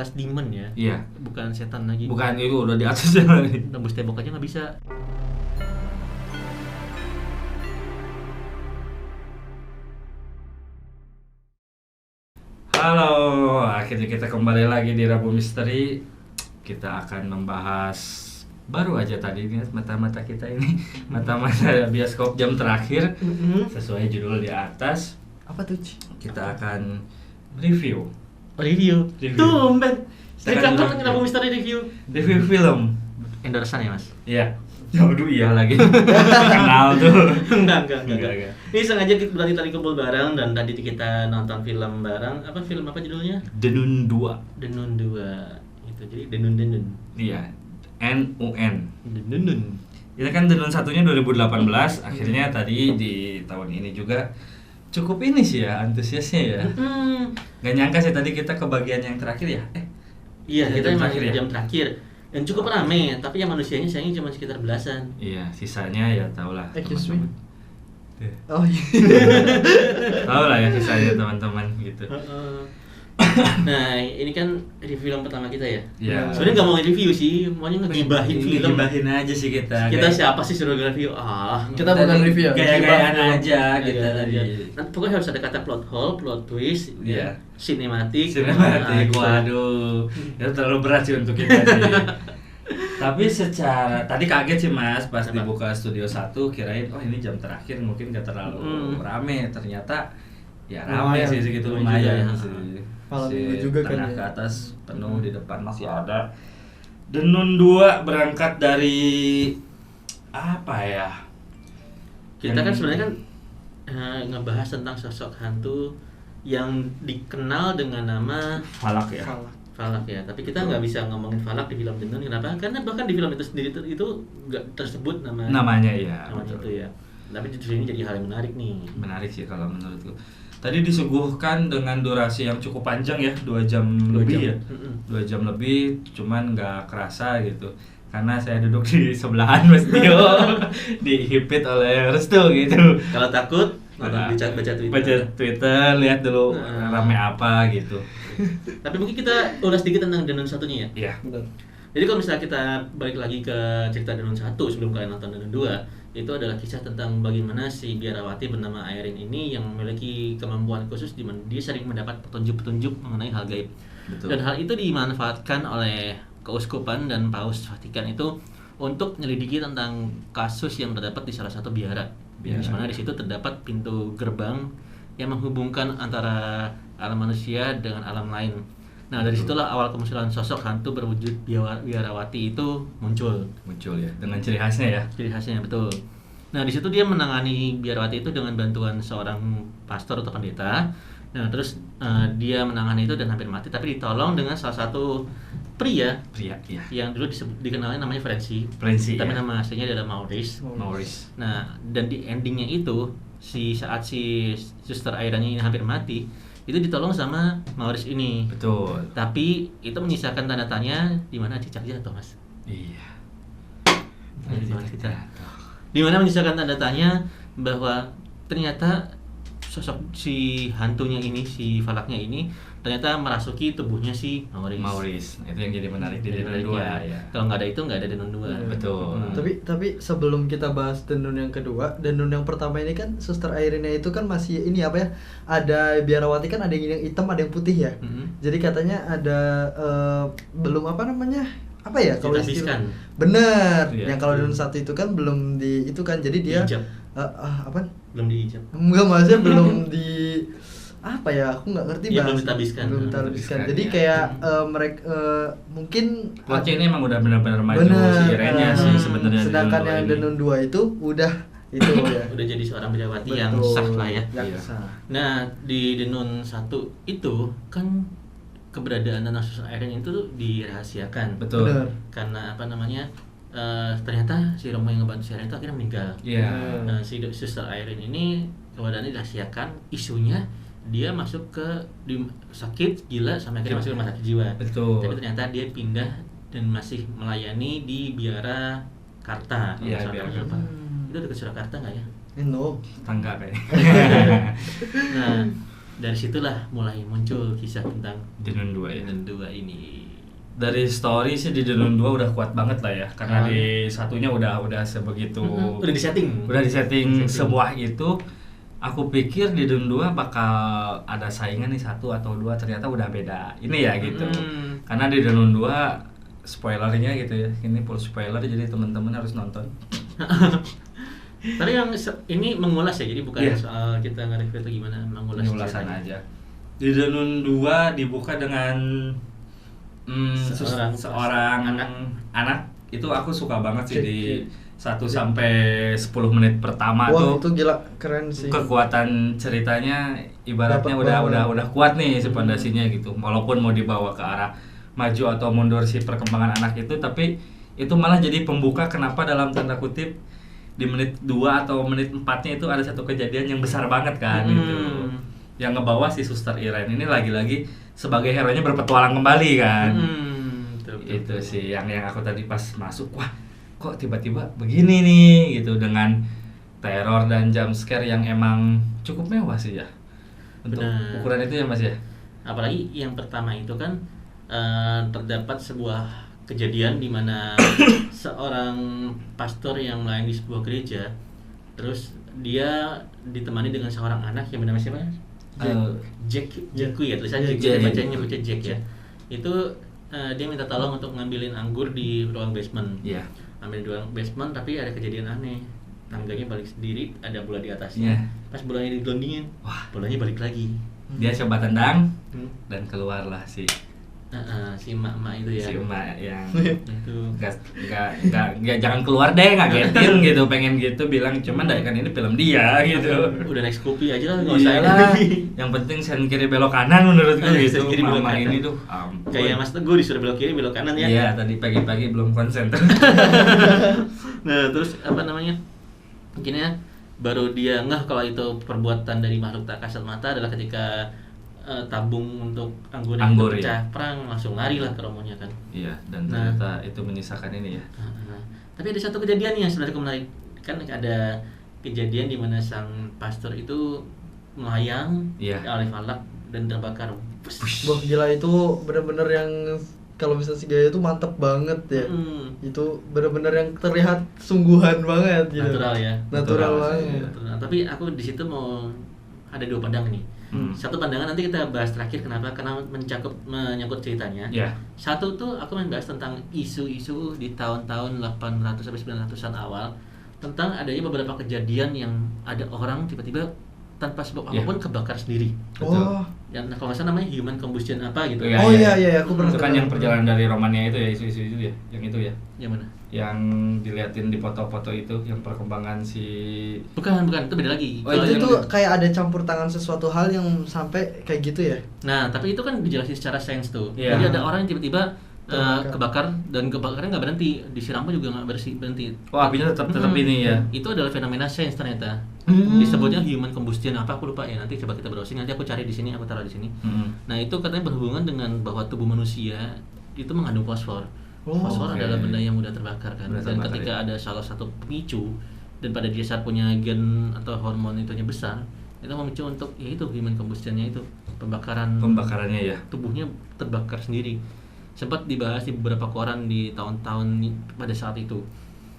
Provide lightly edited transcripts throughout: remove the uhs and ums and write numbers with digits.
kelas demon ya. Iya. Bukan setan lagi. Bukan, itu udah di atasnya lagi. Tembus tembok aja nggak bisa. Halo, akhirnya kita kembali lagi di Rabu Misteri. Kita akan membahas baru aja tadi nih mata-mata kita ini, mata-mata bioskop jam terakhir. Sesuai judul di atas. Apa tuh? Kita akan review Review. Tumben. Dari Silakan kapan review. Rabu Misteri review? film. Endorsean ya, Mas? Iya. Waduh, iya lagi. Kenal tuh. Enggak. Enggak. Ini sengaja berarti tadi kumpul bareng dan tadi kita nonton film bareng. Film apa judulnya? Denun 2. Denun 2. Itu jadi Denun. Iya. NUN. Denun. Kita kan Denun satunya 2018, akhirnya tadi di tahun ini juga cukup ini sih ya, antusiasnya ya. Gak nyangka sih tadi kita ke bagian yang terakhir ya. Iya, kita jam masih terakhir di ya? jam terakhir. Dan cukup rame, tapi yang manusianya sayangnya cuma sekitar belasan. Iya, sisanya ya tau lah. Excuse me. teman-teman. Oh iya. Tahu lah ya sisanya teman-teman gitu. Nah, ini kan review film pertama kita ya. Iya. Sebenarnya nggak mau review sih, maunya ngegibahin film. Gibahin aja sih kita. Kita siapa sih suruh review? Kita bukan review ya, Gaya-gayaan gibah aja Gitu kita tadi. Nanti pokoknya harus ada kata plot hole, plot twist, Iya. sinematik. Sinematik, gitu. waduh, itu terlalu berat sih untuk kita sih. Tapi secara tadi kaget sih Mas pas Apa? dibuka studio 1 kirain oh ini jam terakhir mungkin gak terlalu rame, ternyata ya rame Lumayan. sih segitu Lumayan lumayan juga ya. sih. Malam Si minggu juga kan tengah ya. ke atas penuh, di depan masih ada. Denun 2 berangkat dari apa ya? Kita kan sebenarnya kan ngebahas tentang sosok hantu yang dikenal dengan nama Falak ya. Falak ya, tapi kita nggak bisa ngomongin Falak di film Denun. Kenapa? Karena bahkan di film itu sendiri itu nggak tersebut Namanya ya. namanya betul. itu ya. Tapi justru ini jadi hal yang menarik nih. Menarik sih kalau menurutku. Tadi disuguhkan dengan durasi yang cukup panjang ya, 2 jam lebih ya. 2 jam lebih, cuman nggak kerasa gitu. Karena saya duduk di sebelahan Mas Tio, dihipit oleh Restu gitu. Kalau takut, baca Twitter. Baca Twitter, lihat dulu rame apa gitu. Tapi mungkin kita ulas sedikit tentang Denun satunya ya. Iya. Benar. Jadi kalau misalnya kita balik lagi ke cerita Denun 1 sebelum kalian nonton Denun 2, itu adalah kisah tentang bagaimana si biarawati bernama Airin ini yang memiliki kemampuan khusus di mana dia sering mendapat petunjuk-petunjuk mengenai hal gaib. Betul. Dan hal itu dimanfaatkan oleh keuskupan dan Paus Vatikan itu untuk menyelidiki tentang kasus yang terdapat di salah satu biara. Di mana di situ terdapat pintu gerbang yang menghubungkan antara alam manusia dengan alam lain. Nah, dari situlah awal kemunculan sosok hantu berwujud biarawati itu muncul. Muncul ya, dengan ciri khasnya ya. Ciri khasnya betul. Nah, di situ dia menangani biarawati itu dengan bantuan seorang pastor atau pendeta. Nah, terus dia menangani itu dan hampir mati, tapi ditolong dengan salah satu pria Pria, iya. yang dulu dikenalnya namanya Francis. Tapi ya. nama aslinya adalah Maurice. Maurice. Nah, dan di endingnya itu saat si Suster Airanya ini hampir mati, itu ditolong sama Maurice ini. Betul. Tapi itu menyisakan tanda tanya di mana cicak jatuh, Mas. Iya. Di mana menyisakan tanda tanya bahwa ternyata sosok si hantunya ini, si Falaknya ini ternyata merasuki tubuhnya si Maurice. Itu yang jadi menarik di Denun 2 ya. Kalau nggak ada itu nggak ada Denun 2. Betul. Tapi sebelum kita bahas Denun yang kedua, Denun yang pertama ini kan Suster Airinnya itu kan masih ini apa ya? Ada biarawati kan ada yang hitam, ada yang putih ya. Jadi katanya ada belum apa namanya? Apa ya kalau Ditabiskan. Bener. Iya. Yang kalau Denun 1 itu kan belum di itu kan jadi dia Diijab. apa? Belum diijab. Enggak, maksudnya belum di apa ya, aku nggak ngerti Iya, bahas. belum ditabiskan. Belum Belum ditabiskan. ditabiskan, Jadi ya. kayak mereka mungkin Plotnya ini emang udah benar-benar maju bener, si Irenya sih sebenarnya. di sedangkan Denun yang 2 ini. Denun 2 itu udah itu ya. Udah jadi seorang biarawati yang Betul, sah lah ya. yang Iya. sah. Nah, di Denun 1 itu kan keberadaan tentang Suster Airin itu dirahasiakan. Betul. Bener. Karena apa namanya? Ternyata si Romo yang ngebantu si Airin itu akhirnya meninggal. Iya. Nah, si Suster Airin ini keberadaannya dirahasiakan, isunya dia masuk ke sakit gila sampai akhirnya masuk rumah sakit jiwa. Betul. Tapi ternyata dia pindah dan masih melayani di Biara Karta. Iya, Kalau Biara saya lupa. Karta. Itu dekat Surakarta nggak ya? No. Tangga kayaknya. Nah, dari situlah mulai muncul kisah tentang Denun 2 ya. Denun 2 ini. Dari story sih di Denun 2 udah kuat banget lah ya, karena di satunya udah sebegitu, Udah disetting semua itu. Aku pikir di Denun 2 bakal ada saingan nih 1 atau 2, ternyata udah beda ini ya gitu. Karena di Denun 2 spoilernya gitu ya, ini full spoiler jadi teman-teman harus nonton. Tapi yang ini mengulas ya, jadi bukan Iya. soal kita nge-review atau gimana, mengulas Ulasan ceritanya. aja. Di Denun 2 dibuka dengan seorang anak itu aku suka banget sih di 1 sampai 10 menit pertama. Wah, tuh itu gila, keren sih. kekuatan ceritanya ibaratnya udah kuat nih si pondasinya gitu. Walaupun mau dibawa ke arah maju atau mundur si perkembangan anak itu, tapi itu malah jadi pembuka kenapa dalam tanda kutip di menit 2 atau menit 4-nya itu ada satu kejadian yang besar banget kan gitu. Yang ngebawa si Suster Irene ini lagi-lagi sebagai hero-nya berpetualang kembali kan. Itu sih yang aku tadi pas masuk, wah kok tiba-tiba begini nih gitu, dengan teror dan jump scare yang emang cukup mewah sih ya untuk ukuran itu ya Mas ya. Apalagi yang pertama itu kan terdapat sebuah kejadian di mana seorang pastor yang melayani di sebuah gereja, terus dia ditemani dengan seorang anak yang bernama siapa? Jack ya, tulisannya Jack, bacanya baca Jack ya. Itu dia minta tolong untuk ngambilin anggur di ruang basement. Iya. Ambil di ruang basement, tapi ada kejadian aneh. Tangganya balik sendiri, ada bola di atasnya. Pas bolanya digelondingin, bolanya balik lagi. Dia coba tendang dan keluarlah si emak-emak itu ya. Si emak yang itu nggak jangan keluar deh, ngagetin gitu, pengen gitu bilang, cuman kan ini film dia gitu. Udah next kopi aja lah, nggak Iya usah lah. Yang penting sen kiri belok kanan menurut gue gitu. Sen kiri belok Mama kanan. ini tuh ampun. kayak Mas Teguh disuruh belok kiri belok kanan ya. Iya, tadi pagi-pagi belum konsen. Nah terus apa namanya, mungkinnya baru dia ngeh kalau itu perbuatan dari makhluk tak kasat mata adalah ketika tabung untuk anggur yang Anggur, pecah ya. perang, langsung lari lah ke romonya kan. Iya, dan ternyata itu menyisakan ini ya. Tapi ada satu kejadian yang sebenarnya menarik, kan ada kejadian di mana sang pastor itu melayang oleh falak dan terbakar. Wah gila, itu bener-bener yang kalau bisa si Gaya itu mantep banget ya. Itu bener-bener yang terlihat sungguhan banget gitu. Natural ya. Natural banget. Natural. Tapi aku di situ mau ada 2 pandangan nih. Satu pandangan nanti kita bahas terakhir kenapa, karena menyangkut ceritanya. Satu tuh aku membahas tentang isu-isu di tahun-tahun 800 sampai 900-an awal tentang adanya beberapa kejadian yang ada orang tiba-tiba tanpa sebab apapun kebakar sendiri. Oh. Yang kalau nggak salah namanya human combustion apa gitu. Iya, aku pernah. Itu kan yang perjalanan dari romannya itu ya, isu-isu itu ya, yang itu ya. Yang mana? Yang diliatin di foto-foto itu, yang perkembangan si. Bukan, itu beda lagi. Oh, itu kayak ada campur tangan sesuatu hal yang sampai kayak gitu ya. Nah, tapi itu kan dijelasin secara sains tuh. Iya. Jadi ada orang yang tiba-tiba kebakar dan kebakarnya nggak berhenti, disiram pun juga nggak berhenti. Oh, apinya tetap ini ya. Itu adalah fenomena sains ternyata. Disebutnya human combustion apa aku lupa ya. Nanti coba kita browsing, nanti aku cari di sini, aku taruh di sini. Nah, itu katanya berhubungan dengan bahwa tubuh manusia itu mengandung fosfor. Fosfor adalah benda yang mudah terbakar kan. Dan ketika ada salah satu pemicu dan pada dia saat punya gen atau hormon itunya besar, itu memicu untuk yaitu human combustionnya itu pembakarannya ya. Tubuhnya terbakar sendiri. Sempat dibahas di beberapa koran di tahun-tahun pada saat itu.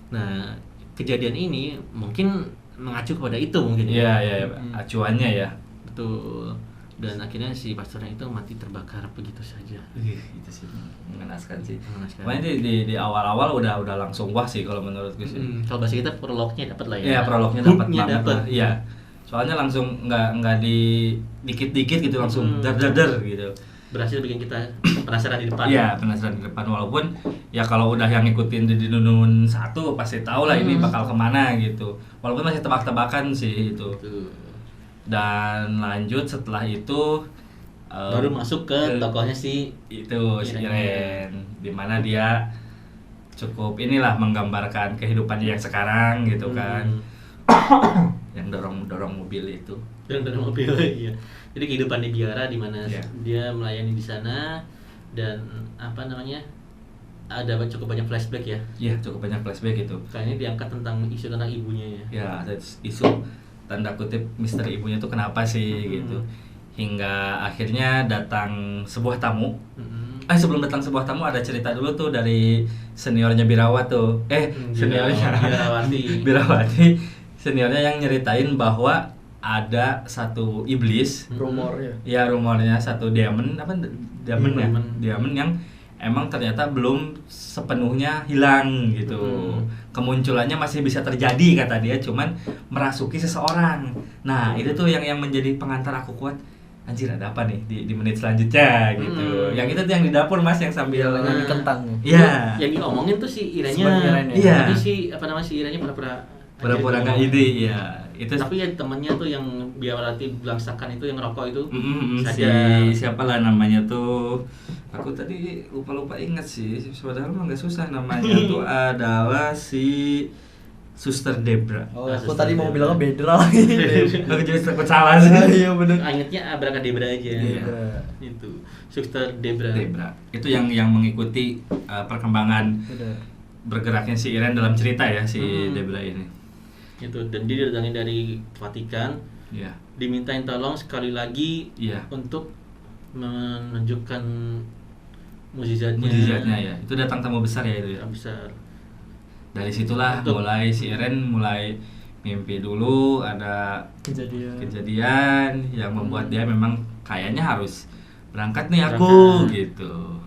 Nah, kejadian ini mungkin mengacu kepada itu mungkin. Iya, acuannya ya. Betul. Dan akhirnya si pastornya itu mati terbakar begitu saja. Itu sih mengenaskan sih. Makanya di awal-awal udah langsung wah sih kalau menurutku sih. Kalau bahasa kita prolognya dapat lah ya. Iya, prolognya dapat banget. Iya. Soalnya langsung nggak di dikit-dikit gitu, langsung dar gitu. Berhasil bikin kita penasaran di depan. Iya, penasaran di depan, walaupun ya kalau udah yang ngikutin di Denun 1 pasti tahu lah ini bakal kemana gitu. Walaupun masih tebak-tebakan sih itu. Dan lanjut setelah itu baru masuk ke tokohnya si Irene, dimana dia cukup inilah menggambarkan kehidupannya yang sekarang gitu kan. Yang dorong mobil itu. Dorong mobil iya. Jadi kehidupan di biara di mana dia melayani di sana, dan apa namanya, ada cukup banyak flashback ya. Iya, cukup banyak flashback itu. Kayaknya diangkat tentang isu tentang ibunya ya. Ya, ada isu tanda kutip misteri ibunya tuh kenapa sih gitu. hingga akhirnya datang sebuah tamu. Sebelum datang sebuah tamu ada cerita dulu tuh dari seniornya Birawat tuh. Seniornya Birawati, seniornya yang nyeritain bahwa ada satu iblis. Rumornya. Ya, rumornya satu demon Demon yang emang ternyata belum sepenuhnya hilang gitu. Kemunculannya masih bisa terjadi kata dia, cuman merasuki seseorang. Nah, itu tuh yang menjadi pengantar aku kuat. Anjir, ada apa nih di menit selanjutnya gitu. Yang itu tuh yang di dapur Mas yang sambil nyanyi kentang. Iya. Yang diomongin tuh si Iranya. Iya. Tapi si Iranya pura-pura enggak ide, ya. Itu tapi ya temennya tuh yang Biawati belangsakan itu yang rokok itu siapa lah namanya tuh, aku tadi lupa ingat sih, padahal mah nggak susah namanya tuh adalah si Suster Debra. Aku tadi mau bilangnya Bedra lagi. Aku jadi takut salah sih. Iya benar. Ingatnya Abrakadabra aja. Itu Suster Debra. Itu yang mengikuti perkembangan bergeraknya si Iren dalam cerita ya, si Debra ini. Itu, dan dia didatangin dari Vatikan. Iya. Dimintain tolong sekali lagi untuk menunjukkan mukjizatnya ya. Itu datang tamu besar ya itu ya. Besar. Dari situlah mulai si Iren mulai mimpi dulu, ada kejadian yang membuat dia memang kayaknya harus berangkat nih aku gitu.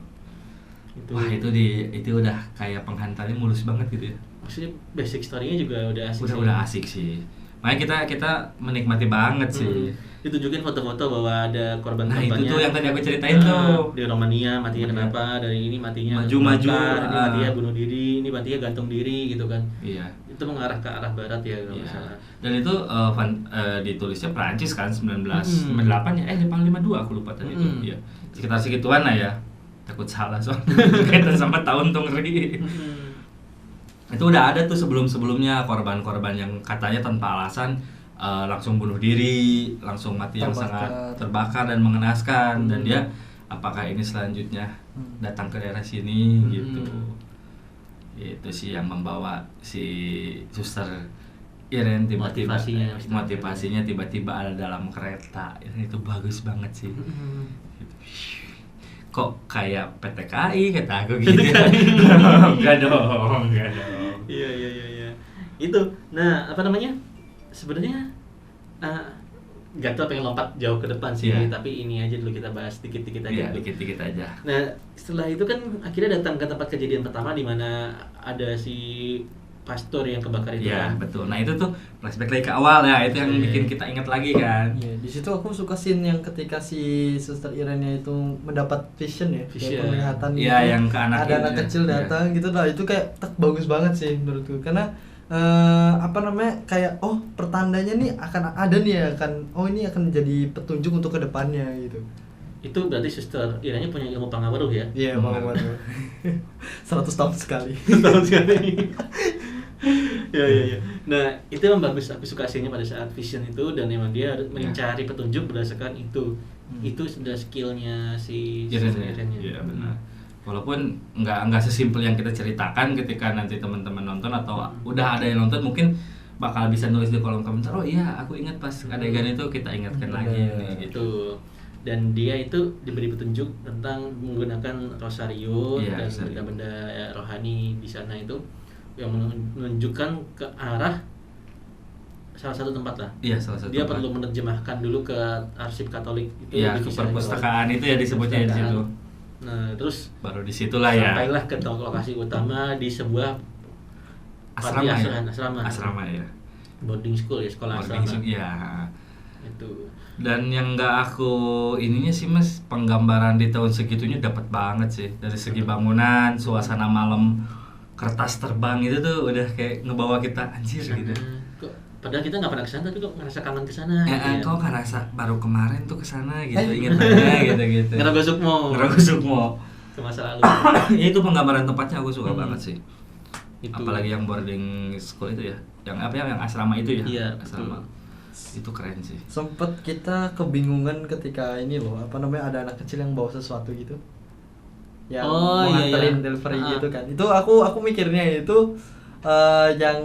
Wah, itu udah kayak penghantarnya mulus banget gitu ya. Maksudnya basic story-nya juga udah asik. Udah asik sih. Makanya kita menikmati banget sih. Ditunjukin foto-foto bahwa ada korban-korbannya. Nah, itu tuh yang tadi aku ceritain tuh. Di Romania matinya kenapa? Dari ini matinya maju. Ini matinya bunuh diri, ini matinya gantung diri gitu kan. Iya. Itu mengarah ke arah barat ya kalau salah. Dan itu ditulisnya Prancis kan 1998 ya. Jepang 52 aku lupa tadi itu. Iya. Sekitar segituan lah ya. Takut salah soalnya. Kaitan sama tahun tuh ngeri. Itu udah ada tuh sebelumnya korban-korban yang katanya tanpa alasan langsung bunuh diri, langsung mati yang sangat terbakar dan mengenaskan. Dan dia apakah ini selanjutnya datang ke daerah sini gitu. Itu sih yang membawa si Suster Iren motivasinya tiba-tiba ada dalam kereta. Itu bagus banget sih. Kok kayak PTKI kata aku gitu. Enggak dong. Iya. Itu. Nah, apa namanya? Sebenarnya Gatot pengen lompat jauh ke depan sih, tapi ini aja dulu kita bahas dikit-dikit aja. Iya, dikit-dikit aja. Nah, setelah itu kan akhirnya datang ke tempat kejadian pertama di mana ada si pastor yang kebakar itu. Iya, betul. Nah, itu tuh flashback lagi ke awal ya, itu yang bikin kita ingat lagi kan. Iya, di situ aku suka scene yang ketika si Suster Irennya itu mendapat vision ya, penglihatan gitu. Iya, yang ke anak ada anak kecil datang gitu lah, itu kayak bagus banget sih menurutku. Karena kayak pertandanya nih akan ada nih ini akan jadi petunjuk untuk kedepannya gitu. Itu berarti Suster Irennya punya ilmu pengaruh ya? Iya, pengaruh. 100 tahun sekali. Ya. Nah, itu yang bagus, aku suka scene-nya pada saat vision itu, dan memang dia mencari petunjuk berdasarkan itu. Itu sudah skillnya si Irennya. Iya, benar. Walaupun nggak sesimpel yang kita ceritakan, ketika nanti teman-teman nonton atau udah ada yang nonton mungkin bakal bisa nulis di kolom komentar, oh iya aku ingat pas adegan itu, kita ingatkan lagi nih gitu. Dan dia itu diberi petunjuk tentang menggunakan rosario dan benda-benda rohani di sana itu yang menunjukkan ke arah salah satu tempat lah. Iya, salah satu. Dia perlu menerjemahkan dulu ke arsip Katolik itu. Iya, ke perpustakaan itu ya disebutnya di situ. Nah, terus baru disitulah ya. Sampailah ke lokasi utama di sebuah asrama ya. Boarding school ya, sekolah asrama. Iya. Itu. Dan yang nggak aku ininya sih Mas, penggambaran di tahun segitunya dapat banget sih, dari segi bangunan, suasana malam, kertas terbang itu tuh udah kayak ngebawa kita anjir gitu. Padahal kita nggak pernah kesana, tapi kok ngerasa kangen kesana. Kok ngerasa baru kemarin tuh kesana gitu, inget aja gitu. Ngerogok Sukmo. Ke masa lalu. Ya itu penggambaran tempatnya aku suka banget sih. Itu. Apalagi yang boarding school itu ya, yang asrama itu ya. Iya, asrama. Itu keren sih. Sempet kita kebingungan ketika ini loh, ada anak kecil yang bawa sesuatu gitu. Yang mau nganterin delivery gitu kan. Itu aku mikirnya itu yang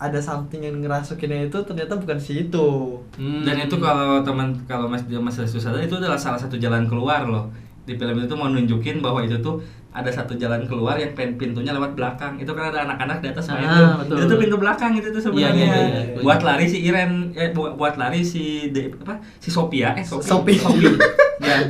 ada something yang ngerasukinnya itu ternyata bukan si itu. Dan itu kalau Mas susah itu adalah salah satu jalan keluar loh. Di film itu mau nunjukin bahwa itu tuh ada satu jalan keluar yang pintunya lewat belakang. Itu kan ada anak-anak di atas main tuh. Betul. Itu tuh pintu belakang itu tuh sebenarnya. Iya. Buat lari si Iren, buat lari si si Sophia, Sophie. Ya,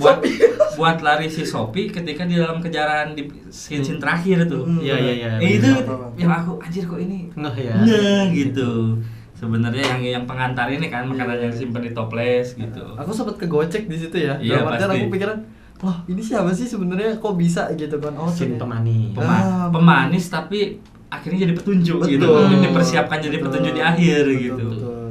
buat lari si Sophie ketika di dalam kejaran di scene terakhir tuh. Iya. Itu yang aku anjir kok ini. Nah ya. Nah, gitu. Sebenarnya yang pengantar ini kan makanan yang disimpan di toples gitu. Aku sempat kegocek di situ ya. Iya, Dalam artian pasti. aku pikiran, loh ini siapa sih sebenarnya kok bisa gitu kan? Oh, Sin ternyata- pemanis. Pemanis tapi akhirnya jadi petunjuk gitu. Betul. Dipersiapkan jadi petunjuk di akhir gitu. Betul.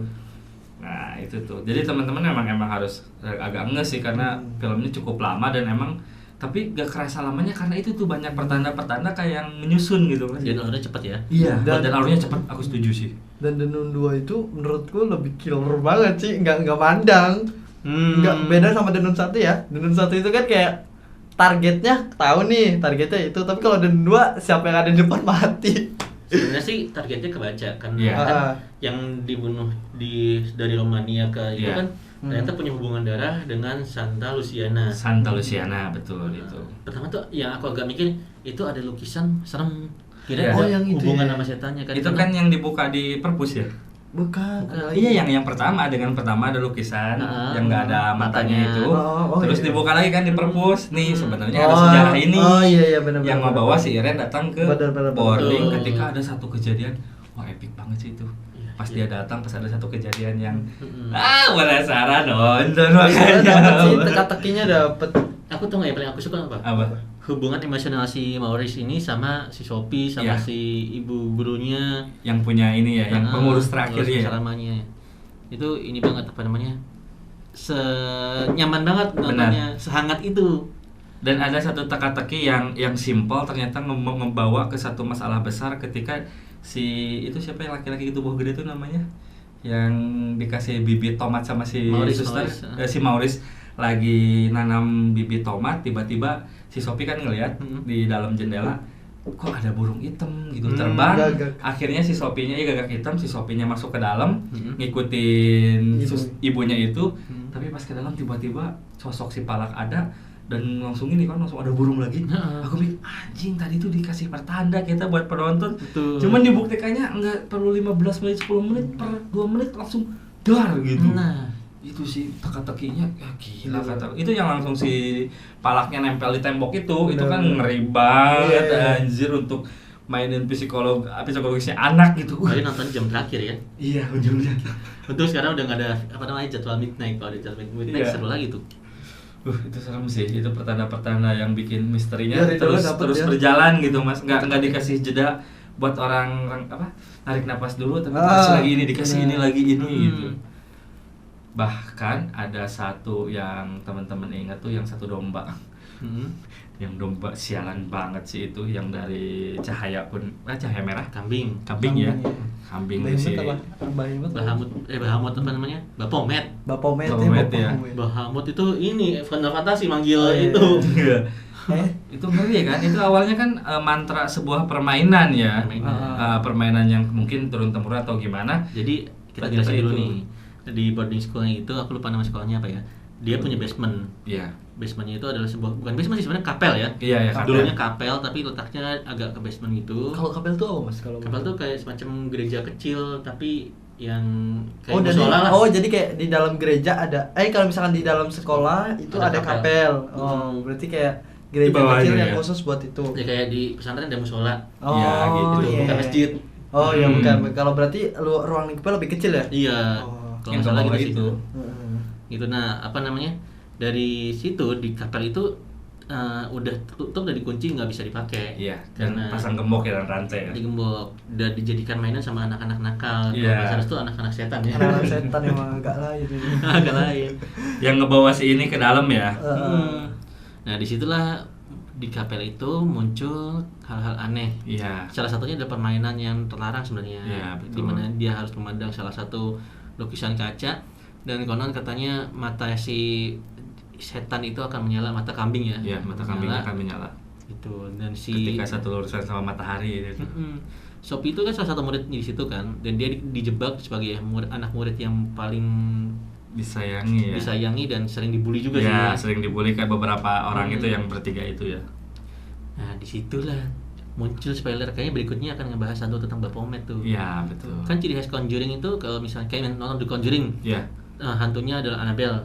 Nah, itu tuh. Jadi teman-teman emang harus agak enges sih karena filmnya cukup lama dan emang tapi gak kerasa lamanya karena itu tuh banyak pertanda-pertanda kayak yang menyusun gitu Mas. Dan alurnya cepet ya. Iya, Dan- dan alurnya cepat, aku setuju sih. Dan Denun 2 itu menurutku lebih killer banget sih, nggak mandang. Nggak beda sama Denun 1 ya. Denun 1 itu kan kayak targetnya tahu nih targetnya itu, tapi kalau Denun 2 siapa yang ada di depan mati. Sebenarnya sih targetnya kebaca kan, Iya. kan yang dibunuh dari Romania ke itu Iya. kan ternyata punya hubungan darah dengan Santa Luciana. Santa Luciana betul itu. Pertama tuh yang aku agak mikir itu ada lukisan serem. Kira Iya. ada Oh, yang itu hubungan ya. sama setannya kan. Itu Karena- kan yang dibuka di perpus ya? Bukan. Iya, yang pertama adegan pertama ada lukisan yang nggak ada matanya itu. Oh, Terus iya. dibuka lagi kan di perpus. Nih sebenarnya ada Oh, sejarah ini. oh, iya, benar, yang benar, membawa benar. si Iren datang ke Benar. boarding Betul. ketika ada satu kejadian. Wah, epic banget sih itu. Iya, Pas iya. dia datang pas ada satu kejadian yang Mm-mm. penasaran nonton Dapet sih, makanya. teka-tekinya dapet. Aku tahu nggak yang paling aku suka apa? Apa? Hubungan emosional si Maurice ini sama si Sophie sama Iya. si ibu gurunya. Yang punya ini ya, yang pengurus terakhir pengurus ya. selamanya. Itu ini banget apa namanya? Senyaman banget Benar. nontonnya, sehangat itu. Dan ada satu teka-teki yang simpel ternyata membawa ke satu masalah besar ketika si itu siapa yang laki-laki itu tubuh gede itu namanya yang dikasih bibit tomat sama si Maurice, suster Maurice. si Maurice lagi nanam bibit tomat, tiba-tiba si Sophie kan ngelihat di dalam jendela kok ada burung hitam gitu terbang. Gagak. Akhirnya si Sophie-nya gagak hitam, si Sophie-nya masuk ke dalam ngikutin Ibu. ibunya itu. Tapi pas ke dalam tiba-tiba sosok si Palak ada dan langsung ini kan langsung ada burung lagi. Aku mikir anjing tadi tuh dikasih pertanda kita buat penonton. Betul. Cuman dibuktikannya enggak perlu 15 menit 10 menit per 2 menit langsung dar gitu. Nah, Itu sih teka-tekinya ya gila kata. Itu yang langsung si Palaknya nempel di tembok itu kan ngeri banget anjir untuk mainin psikologisnya anak gitu. kalian nonton jam terakhir ya. Iya, ujungnya. Untung sekarang udah nggak ada apa namanya jadwal midnight. Kalau ada jadwal midnight Iya. seru lagi tuh. Itu serem sih. Itu pertanda-pertanda yang bikin misterinya Ya, terus dapet terus ya. berjalan gitu, Mas. Enggak dikasih jeda buat orang apa? Narik napas dulu tapi dikasih lagi ini, dikasih ini lagi ini gitu. Bahkan ada satu yang teman-teman ingat tuh yang satu domba. Yang domba sialan banget sih itu yang dari cahaya merah. Kambing. Kambing ya. Kambing sih. Bahamut apa namanya? Baphomet. Baphomet Ya. Bahamut itu ini Final Fantasy manggil Oh, iya. itu. Iya. Itu ngeri kan? Itu awalnya kan mantra sebuah permainan ya. Permainan yang mungkin turun temurun atau gimana. Jadi kita Ternyata jelasin dulu itu. nih. Di boarding schoolnya itu aku lupa nama sekolahnya apa ya. Dia punya basement. Iya. Basementnya itu adalah bukan basement sih sebenarnya kapel ya. Iya ya. Dulunya kapel tapi letaknya agak ke basement gitu. Kalau kapel tuh apa Mas? Kalau Kapel tuh kayak semacam gereja kecil tapi yang kayak Oh, jadi musola lah. jadi kayak di dalam gereja ada kalau misalkan di dalam sekolah itu Ada ada kapel. kapel. Oh, berarti kayak gereja Di bawahnya kecil ya. yang khusus buat itu. Ya kayak di pesantren ada musola. Oh, Ya, gitu. Itu bukan masjid. Oh, ya bukan. Kalau berarti ruang lingkupnya lebih kecil ya? Iya. Oh. Kalau Yang nggak salah ke bawah gitu sih. itu. Heeh. Gitu. Nah, apa namanya? Dari situ di kapel itu udah tutup, udah dikunci, nggak bisa dipakai. Iya. Dan Karena pasang gembok ya dan rantai ya. digembok, udah dijadikan mainan sama anak-anak nakal. Iya. Kalau bahasa itu anak-anak setan ya. Anak-anak setan emang agak lain ini. Agak lain. Yang ngebawa si ini ke dalam ya. Nah, disitulah di kapel itu muncul hal-hal aneh. Iya. Salah satunya adalah permainan yang terlarang sebenarnya, Iya, betul. di mana dia harus memandang salah satu lukisan kaca dan konon katanya mata si setan itu akan menyala, mata kambing ya. Iya, mata kambingnya akan menyala. Itu dan si Ketika satu lurusan sama matahari itu. Sophie itu kan salah satu murid di situ kan, dan dia dijebak sebagai anak murid yang paling disayangi dan sering dibully juga sih. Ya, sering dibully kayak beberapa orang itu yang bertiga itu ya. Nah, disitulah muncul spoiler, kayaknya berikutnya akan ngebahas satu tentang Baphomet tuh. Iya, betul. Kan ciri khas Conjuring itu kalau misalnya kayak nonton The Conjuring, hantunya adalah Annabelle.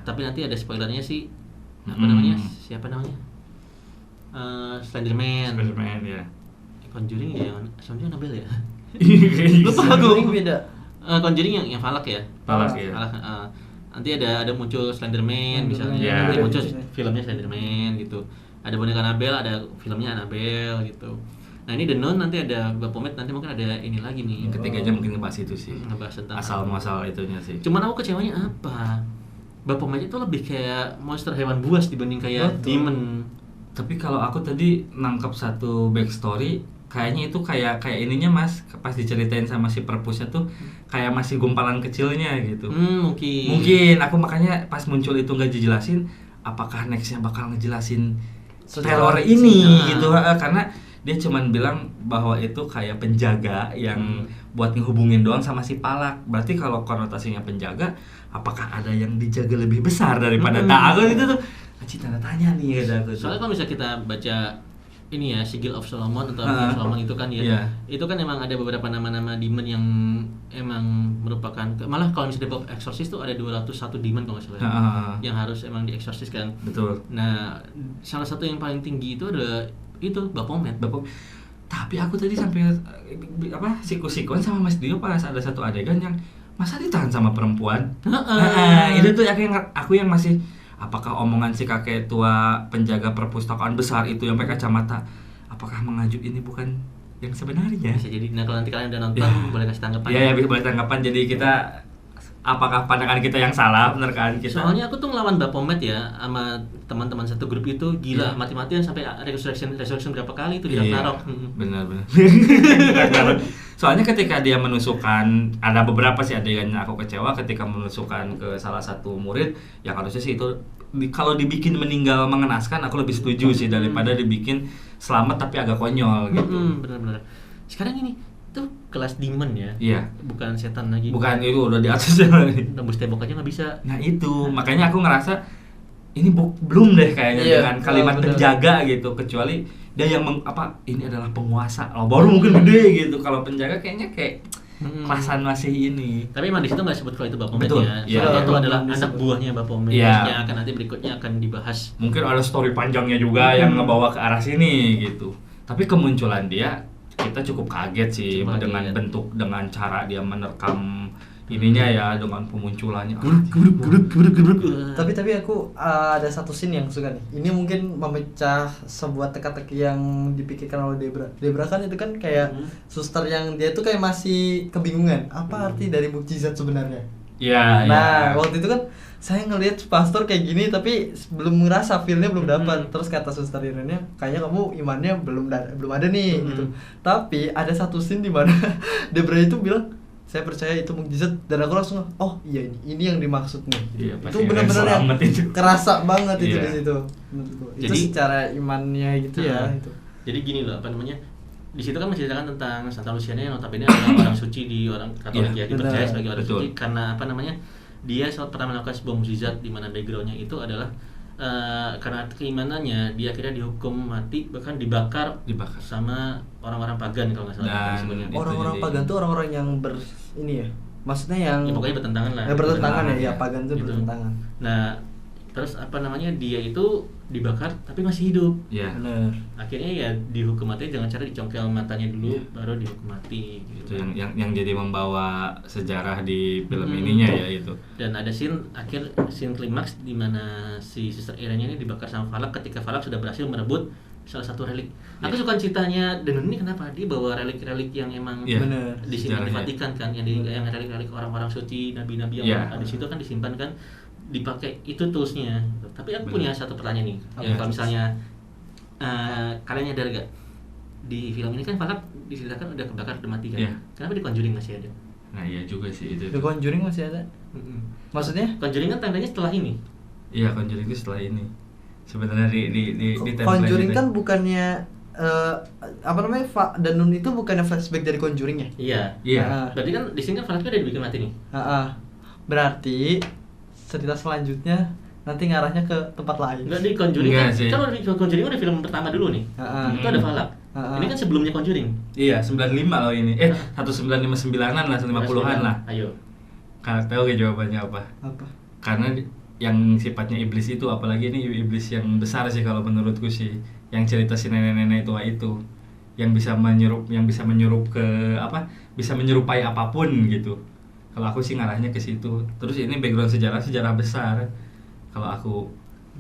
Tapi nanti ada spoilernya sih, siapa namanya? Slenderman ya. Conjuring ya, sebenarnya Annabelle ya. Lupa aku. Conjuring beda. Conjuring yang Falak ya. Falak ya. Nanti ada muncul Slenderman misalnya, nanti muncul filmnya Slenderman gitu. Ada boneka Annabelle, ada filmnya Annabelle gitu. Nah ini The Nun, nanti ada Baphomet, nanti mungkin ada ini lagi nih. Yang ketiganya mungkin ngebahas itu sih. Ngebahas tentang asal-muasal itunya sih. Cuman aku kecewanya apa? Baphomet itu lebih kayak monster hewan buas dibanding kayak demon. Tapi kalau aku tadi nangkep satu backstory, kayaknya itu kayak ininya Mas, pas diceritain sama si perpusnya tuh kayak masih gumpalan kecilnya gitu. Mungkin aku makanya pas muncul itu nggak dijelasin, apakah nextnya bakal ngejelasin teror ini gitu, karena dia cuman bilang bahwa itu kayak penjaga yang buat ngehubungin doang sama si Palak. Berarti kalau konotasinya penjaga, apakah ada yang dijaga lebih besar daripada aku itu tuh tanda tanya nih ada aku. Soalnya kalau misalnya kita baca ini ya, Sigil of Solomon atau of Solomon itu kan ya, itu kan emang ada beberapa nama-nama demon yang emang merupakan, malah kalau misalnya di Exorcist tuh ada 201 demon kalau nggak salah, yang harus emang dieksorsis kan. Betul. Nah, salah satu yang paling tinggi itu adalah itu Baphomet. Tapi aku tadi sampai siku-sikuan sama Mas Dio pas ada satu adegan yang masa ditahan sama perempuan. Itu tuh aku yang masih, apakah omongan si kakek tua penjaga perpustakaan besar itu yang pakai kacamata, apakah mengajuk ini bukan yang sebenarnya? Bisa jadi. Nah kalau nanti kalian udah nonton, boleh kasih tanggapan. Iya, boleh tanggapan. Jadi kita, apakah pandangan kita yang salah, bener kan kita? Soalnya aku tuh ngelawan Baphomet ya sama teman-teman satu grup itu gila, mati-matian sampai resurrection berapa kali itu di Ragnarok. Benar. Soalnya ketika dia menusukkan, ada beberapa sih adegannya aku kecewa ketika menusukkan ke salah satu murid, yang harusnya sih itu kalau dibikin meninggal mengenaskan aku lebih setuju sih daripada dibikin selamat tapi agak konyol gitu. Benar-benar. Sekarang ini tuh kelas demon ya. Iya. Bukan setan lagi. Bukan, itu udah di atasnya lagi. Tembus tembok aja nggak bisa. Nah itu, makanya aku ngerasa ini belum deh kayaknya dengan kalimat penjaga gitu, kecuali dia yang ini adalah penguasa, baru mungkin gede gitu. Kalau penjaga kayaknya kayak kelasan masih ini. Tapi emang di situ nggak sebut kalau itu Baphomet. Betul. Ya. Soalnya itu adalah anak buahnya Baphomet yang akan nanti berikutnya akan dibahas. Mungkin ada story panjangnya juga yang ngebawa ke arah sini gitu. Tapi kemunculan dia, kita cukup kaget sih dengan bentuk, dengan cara dia menerkam ininya ya, dengan pemunculannya. Tapi aku ada satu scene yang suka nih. Ini mungkin memecah sebuah teka-teki yang dipikirkan oleh Debra. Debra kan itu kan kayak suster yang dia tuh kayak masih kebingungan apa arti dari mukjizat sebenarnya. Iya. Nah, waktu itu kan saya ngelihat pastor kayak gini tapi belum ngerasa feel-nya belum dapat. Terus kata suster Irene, kayaknya kamu imannya belum ada nih gitu. Tapi ada satu scene di mana Debra itu bilang, saya percaya itu mukjizat, dan aku langsung iya ini yang dimaksud nih. Iya, itu benar-benar yang kerasa banget itu di situ. Itu Jadi secara imannya gitu ya itu. Jadi gini loh, di situ kan menceritakan tentang Santa Luciana yang notabene adalah orang suci di orang Katolik ya, dipercaya sebagai orang suci karena dia pernah melakukan sebuah mukjizat di mana backgroundnya itu adalah karena keimanannya dia akhirnya dihukum mati, bahkan dibakar sama orang-orang pagan kalau nggak salah disebutnya. Orang-orang pagan tuh orang-orang yang ini ya, maksudnya yang pokoknya bertentangan lah. Bertentangan ya, pagan tuh gitu. Bertentangan. Nah terus dia itu dibakar tapi masih hidup. Iya. Benar. Akhirnya ya dihukum mati dengan cara dicongkel matanya dulu, baru dihukum mati. Gitu. Itu yang jadi membawa sejarah di film ininya ya itu. Dan ada scene klimaks di mana si Sister Irene ini dibakar sama Falak ketika Falak sudah berhasil merebut salah satu relik. Aku suka ceritanya The Nun ini kenapa dia bawa relik-relik yang emang disimpan di Vatikan kan, yang relik-relik orang-orang suci, nabi-nabi yang ada di situ kan disimpan kan, dipakai itu toolsnya. Tapi aku punya satu pertanyaan nih, yang kalau misalnya kalian nyadar gak di film ini kan Falak diceritakan udah kebakar, udah mati kan? Kenapa di Conjuring masih ada? Nah iya juga sih itu. The Conjuring masih ada? Maksudnya? Conjuring kan tandanya setelah ini. Iya, Conjuring itu setelah ini. Sebenarnya di Conjuring kan bukannya apa namanya Danun itu bukannya flashback dari Conjuring ya? Iya. Iya. Berarti kan di sini kan flashback udah dibikin mati nih. Berarti cerita selanjutnya nanti ngarahnya ke tempat lain. Enggak, di Conjuring Enggak kan, sih. kalau di Conjuring udah film pertama dulu nih. Itu ada Falak. Ini kan sebelumnya Conjuring. Iya, 95 loh ini. 1959-an lah, 50-an lah. Ayo. Kalian tahu gak jawabannya apa? Apa? Karena yang sifatnya iblis itu, apalagi ini iblis yang besar sih kalau menurutku sih, yang cerita si nenek-nenek tua itu, yang bisa menyurup ke apa? Bisa menyerupai apapun gitu. Kalau aku sih ngarahnya ke situ. Terus ini background sejarah besar. Kalau aku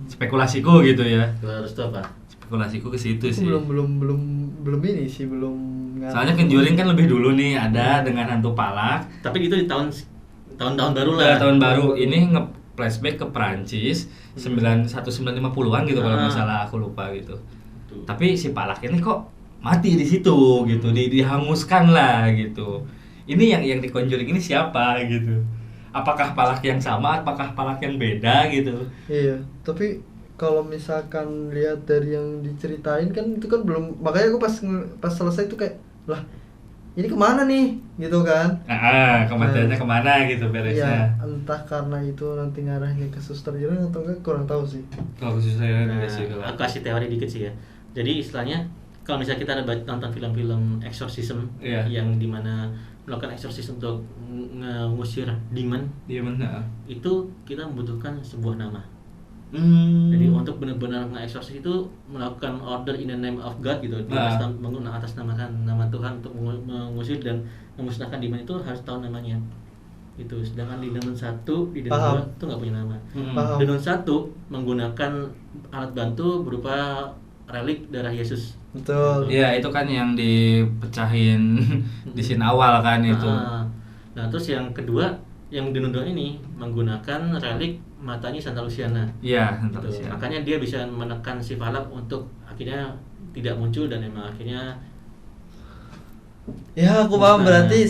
spekulasiku gitu ya. Harus tuh apa? Spekulasiku ke situ Aku sih. belum ini sih, belum Soalnya Conjuring kan lebih dulu nih ada dengan hantu palak. Tapi itu di tahun-tahun baru Udah lah. tahun baru ini flashback ke Prancis 1950-an gitu kalau nggak salah, aku lupa gitu. Tapi si Palak ini kok mati di situ gitu, dihanguskan lah gitu. Ini yang di Conjuring ini siapa gitu? Apakah Palak yang sama? Apakah Palak yang beda gitu? Iya, tapi kalau misalkan lihat dari yang diceritain kan itu kan belum, makanya aku pas selesai itu kayak lah ini kemana nih gitu kan. Kematiannya kemana gitu beresnya. Ya entah karena itu nanti ngarahnya ke Suster Irene atau enggak, kurang tahu sih. Kalau khusus saya Nah, enggak sih kalau. aku kasih teori dikit sih ya. Jadi istilahnya kalau misalnya kita ada nonton film-film exorcism yang dimana melakukan exorcism untuk mengusir demon, Dia mana? itu kita membutuhkan sebuah nama. Jadi untuk benar-benar nge-exorcise itu melakukan order in the name of God gitu, menggunakan nama Tuhan untuk mengusir dan memusnahkan demon, itu harus tahu namanya. Itu sedangkan di Danun 1, di Danun 2 itu nggak punya nama. Danun 1 menggunakan alat bantu berupa relik darah Yesus. Betul. Iya, itu kan yang dipecahin di scene awal kan itu. Nah, terus yang kedua, yang Danun 2 ini menggunakan relik matanya Santa Luciana. Iya, Santa Gitu. Luciana. Makanya dia bisa menekan si Falak untuk akhirnya tidak muncul dan emang akhirnya Ya aku paham, berarti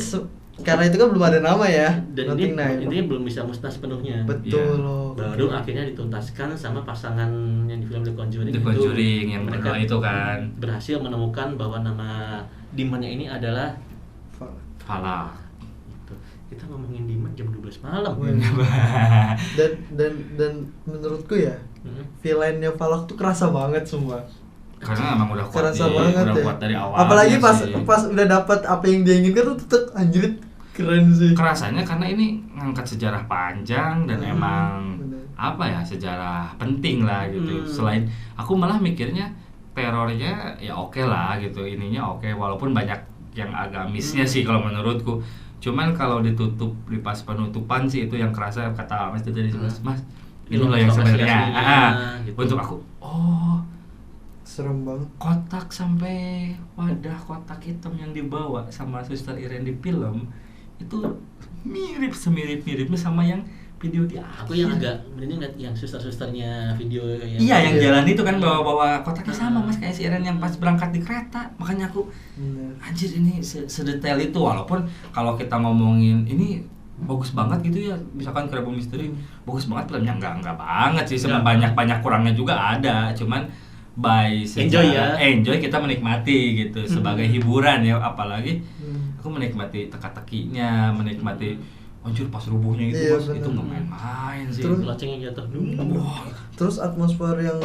karena itu kan belum ada nama ya. dan ini intinya belum bisa musnah sepenuhnya. Betul loh. Baru akhirnya dituntaskan sama pasangan yang di film The Conjuring. The Conjuring yang mereka berdua itu kan berhasil menemukan bahwa nama demonnya ini adalah Falak. gitu. Kita ngomongin demon jam 12 malam. Dan menurutku ya, villainnya Falak tuh kerasa banget semua. Karena emang udah kuat, Kerasa banget udah ya. kuat dari awal. Apalagi pas udah dapat apa yang dia inginkan tuh tetep anjrit keren sih. Kerasanya karena ini ngangkat sejarah panjang dan emang bener. apa ya, sejarah penting lah gitu. Selain aku malah mikirnya terornya ya oke lah gitu, ininya oke, walaupun banyak yang agamisnya sih kalau menurutku. Cuman kalau ditutup di pas penutupan sih itu yang kerasa, kata Mas tadi Mas ini loh yang sebenarnya gitu. Untuk aku Serem banget. kotak sampai wadah kotak hitam yang dibawa sama Suster Irene di film itu semirip-miripnya sama yang video di akhir. Aku yang agak mending lihat yang suster-susternya video yang Iya, yang jalan itu kan bawa kotaknya sama Mas kayak si Irene yang pas berangkat di kereta. Makanya aku anjir ini sedetail itu, walaupun kalau kita ngomongin ini bagus banget gitu ya, misalkan Kerabu Misteri bagus banget filmnya, enggak banget sih, sebenarnya banyak kurangnya juga ada, cuman enjoy kita menikmati gitu sebagai hiburan ya, apalagi aku menikmati teka-tekinya, menikmati anjir pas rubuhnya itu Mas, itu nggak main-main sih. Terus locengnya jatuh. Terus atmosfer yang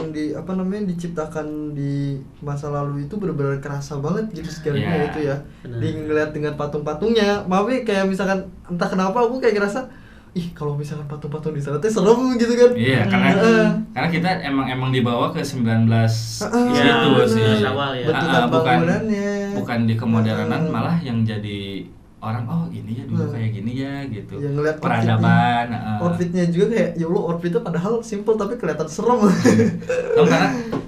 diciptakan di masa lalu itu benar-benar kerasa banget gitu sekalinya itu ya. Di ngeliat dengan patung-patungnya, tapi kayak misalkan entah kenapa aku kayak ngerasa kalau misalkan patung-patung di sana tuh serem gitu kan. Iya, karena kita emang dibawa ke 19 gitu sih. Awal ya. Bukan di kemodernan, malah yang jadi orang ini ya dulu kayak gini ya gitu. Ya, ngeliat peradaban. Outfitnya juga kayak ya Allah, outfitnya padahal simple tapi kelihatan serem.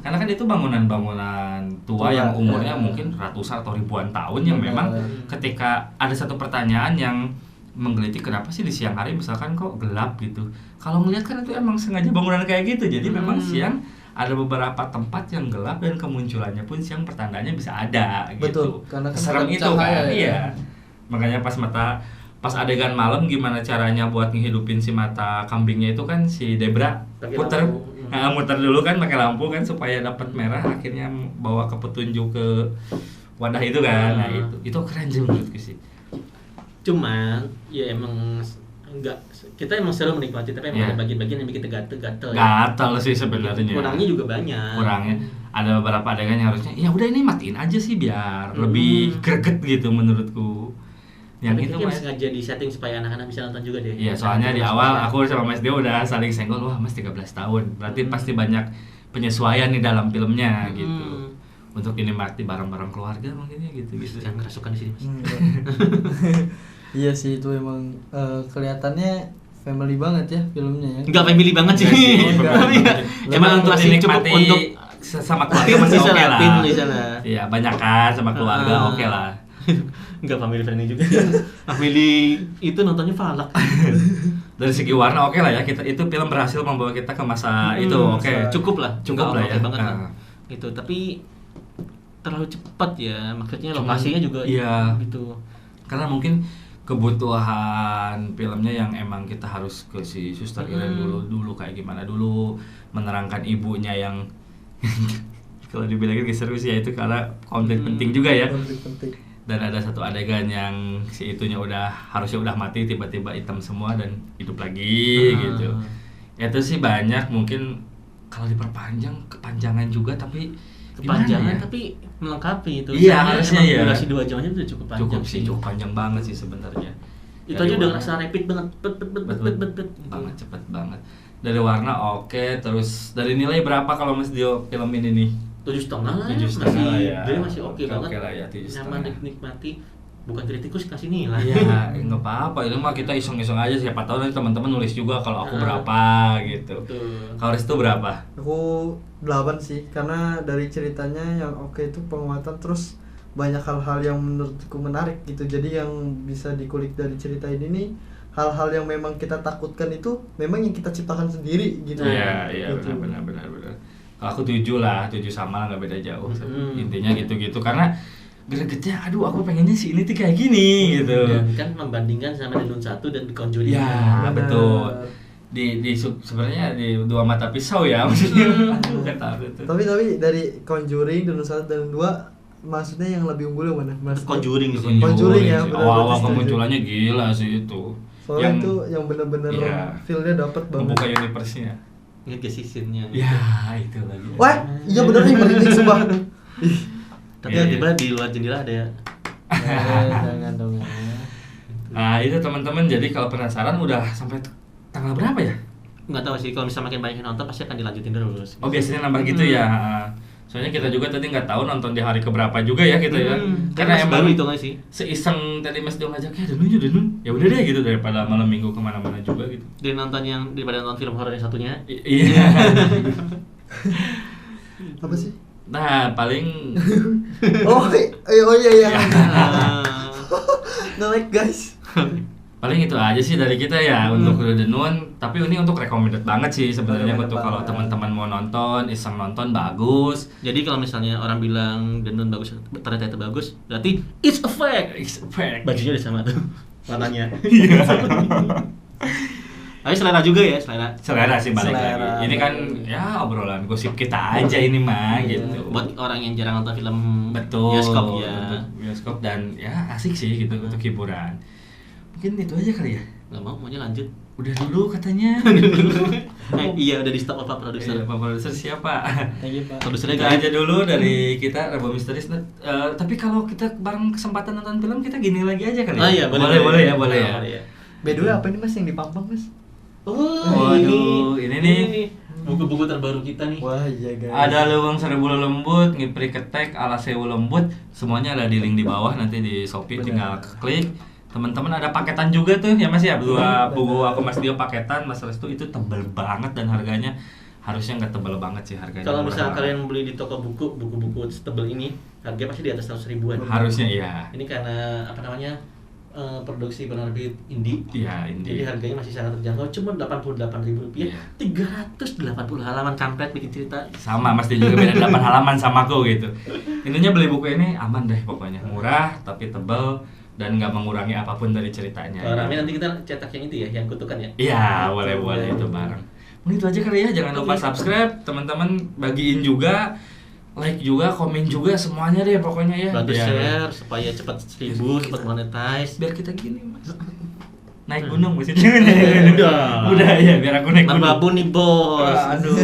Karena kan itu bangunan-bangunan tua yang umurnya mungkin ratusan atau ribuan tahun yang memang ketika ada satu pertanyaan yang menggelitik, kenapa sih di siang hari misalkan kok gelap gitu. Kalau ngeliat kan itu emang sengaja bangunan kayak gitu. Jadi memang siang ada beberapa tempat yang gelap dan kemunculannya pun siang pertandanya bisa ada gitu. Betul, karena serem itu kan. Iya. Makanya pas adegan malam gimana caranya buat ngehidupin si mata kambingnya itu kan si Debra puter Nah, muter dulu kan pakai lampu kan supaya dapat merah, akhirnya bawa ke petunjuk ke wadah itu kan. Nah, itu keren sih menurutku sih. Cuman ya emang enggak, kita emang seru menikmati, tapi emang ada bagian-bagian yang bikin gatel. Gatel sih sebenarnya. Kurangnya juga banyak. Kurangnya ada beberapa adegan yang harusnya ya udah ini matiin aja sih biar lebih greget gitu menurutku. Yang tapi itu Mas sengaja di setting supaya anak-anak bisa nonton juga deh. Iya, soalnya di awal aku sama Mas Dio udah saling senggol, wah Mas 13 tahun. Berarti pasti banyak penyesuaian nih dalam filmnya gitu. Untuk ini mati bareng-bareng keluarga mungkin ya gitu. Jangan kerasukan di sini, Mas. Iya sih, itu emang kelihatannya family banget ya filmnya ya. Enggak family banget sih. Cuma untuk masih cukup dinikmati untuk sama keluarga masih oke lah. Tim di sana. Iya, banyak kan sama keluarga oke lah. Enggak family friendly juga. Family itu nontonnya Falak. Dari segi warna oke lah ya, kita itu film berhasil membawa kita ke masa itu oke. Cukup lah ya. Banget lah. Itu tapi terlalu cepat ya, maksudnya lokasinya juga gitu. Karena mungkin kebutuhan filmnya yang emang kita harus ke si Suster Iren dulu kayak gimana dulu menerangkan ibunya yang kalau dibilangin seru sih ya itu karena konflik penting juga ya. Konflik penting. Dan ada satu adegan yang si itunya harusnya udah mati tiba-tiba hitam semua dan hidup lagi gitu. Itu sih banyak mungkin kalau diperpanjang kepanjangan juga tapi kepanjangan ya? Tapi melengkapi itu. Iya harusnya ya. Durasi 2 jam aja udah cukup panjang. Cukup sih, cukup panjang banget sih sebenarnya. Itu aja udah ngerasa rapid banget, bet. Banget cepet banget. Dari warna oke, terus dari nilai berapa kalau Mas Dio film ini nih? 7,5 lah. 7,5 lah ya. Dia masih oke banget. Oke lah ya, 7,5. Nyaman dinikmati. Bukan kritikus kasih nilai. Iya, nggak apa-apa. Ini mah kita iseng-iseng aja. Siapa tahu nanti teman-teman nulis juga kalau aku berapa gitu. Kalau Restu berapa? Aku 8 sih, karena dari ceritanya yang oke itu penguatan, terus banyak hal-hal yang menurutku menarik gitu. Jadi yang bisa dikulik dari cerita ini nih, hal-hal yang memang kita takutkan itu memang yang kita ciptakan sendiri gitu. Iya, gitu. benar. Kalau aku 7 lah, 7 sama lah, nggak beda jauh. Intinya gitu-gitu karena gregetnya, aduh aku pengennya sih ini tuh kayak gini gitu. Dan kan membandingkan sama The Nun 1 dan The Conjuring. Ya, betul. Di sebenarnya di dua mata pisau ya maksudnya. Aduh, kata itu. Tapi dari Conjuring, The Nun 1 dan 2 maksudnya yang lebih unggul yang mana? Mas? Conjuring sih. Conjuring ya, awal kemunculannya gila sih itu. Soalnya itu yang benar-benar feel-nya dapat banget. Membuka universe-nya. Ingat ke season-nya. Ya, itu lagi. Wah, iya benar nih merinding sumpah. Tiba-tiba di luar jendela ada ya. Jangan dong ya. Nah, itu teman-teman, jadi kalau penasaran udah sampai tanggal berapa ya? Nggak tahu sih, kalau misalnya makin banyak yang nonton pasti akan dilanjutin terus. Oh, biasanya nambah gitu ya. Soalnya kita juga tadi nggak tahu nonton di hari keberapa juga ya kita ya. Karena emang baru itu nggak sih? Seiseng tadi Mas Dio ngajak ya Denun. Ya udah deh gitu daripada malam minggu kemana-mana juga gitu. Daripada nonton film horor yang satunya. Iya. Apa sih? Nah, paling Oh iya. Nge-lag guys. paling itu aja sih dari kita ya untuk The Nun. Tapi ini untuk recommended banget sih sebenarnya untuk kalau teman-teman mau nonton, iseng nonton bagus. Jadi kalau misalnya orang bilang The Nun bagus, ternyata itu bagus, berarti it's a fact. Bajunya udah sama tuh warnanya. Tapi selera juga ya, Selera sih balik lagi. Ini kan ya obrolan gosip kita aja ini mah gitu. Buat orang yang jarang nonton film bioskop ya. Bioskop dan ya asik sih gitu untuk hiburan. Mungkin itu aja kali ya. Nggak maunya lanjut. Udah dulu katanya. Iya udah di stop Pak Produser. Pak Produser siapa? Thank you, Pak. Produsernya Itu aja dulu dari kita Rebo Misteris. Tapi kalau kita bareng kesempatan nonton film kita gini lagi aja kali. Oh iya boleh ya. By the way, apa nih Mas yang dipampang Mas? Waduh, ini nih buku-buku terbaru kita nih. Wah iya guys. Ada Leuweung Seribu Lembut, Ngipri Ketek, Ala Sewu Lembut, semuanya ada di link di bawah nanti di Shopee. Tinggal klik. Teman-teman ada paketan juga tuh ya Mas ya. Dua buku aku Mas Dio paketan, Mas Restu itu tebal banget dan harganya harusnya nggak tebal banget sih harganya. Kalau misalnya kalian beli di toko buku tebal ini, harganya pasti di atas 100 ribuan. Harusnya iya. Ini karena apa namanya? Produksi penerbit indie. Iya, indie. Jadi harganya masih sangat terjangkau, cuma Rp88.000. Iya. 380 halaman kampret bikin cerita. Sama Mas Dio juga beda 8 halaman sama aku gitu. Intinya beli buku ini aman deh pokoknya. Murah tapi tebal dan nggak mengurangi apapun dari ceritanya. Kalau rame nanti kita cetak yang itu ya, yang kutukan ya. Iya, boleh itu bareng. Mungkin itu aja kali ya, jangan lupa subscribe, teman-teman bagiin juga, like juga, komen juga, semuanya deh pokoknya ya. Bantu share supaya cepat 1000, cepat monetize. Biar kita gini Mas. Naik gunung maksudnya. Udah ya, biar aku naik gunung. Merbabu nih bos. Aduh.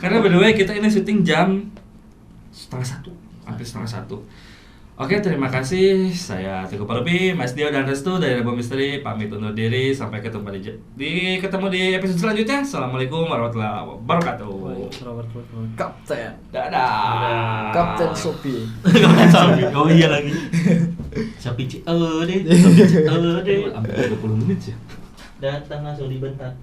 Karena by the way kita ini syuting jam 12:30, hampir 12:30. Oke, terima kasih. Saya Teguh Palupi, Mas Dio dan Restu dari Rebo Misteri pamit undur diri. Sampai ketemu di episode selanjutnya. Assalamualaikum warahmatullahi wabarakatuh. Kapten. Dadah. Kapten Sopi. Oh iya lagi. Sapi deh. Sampai 30 menit ya. Datang langsung dibentak.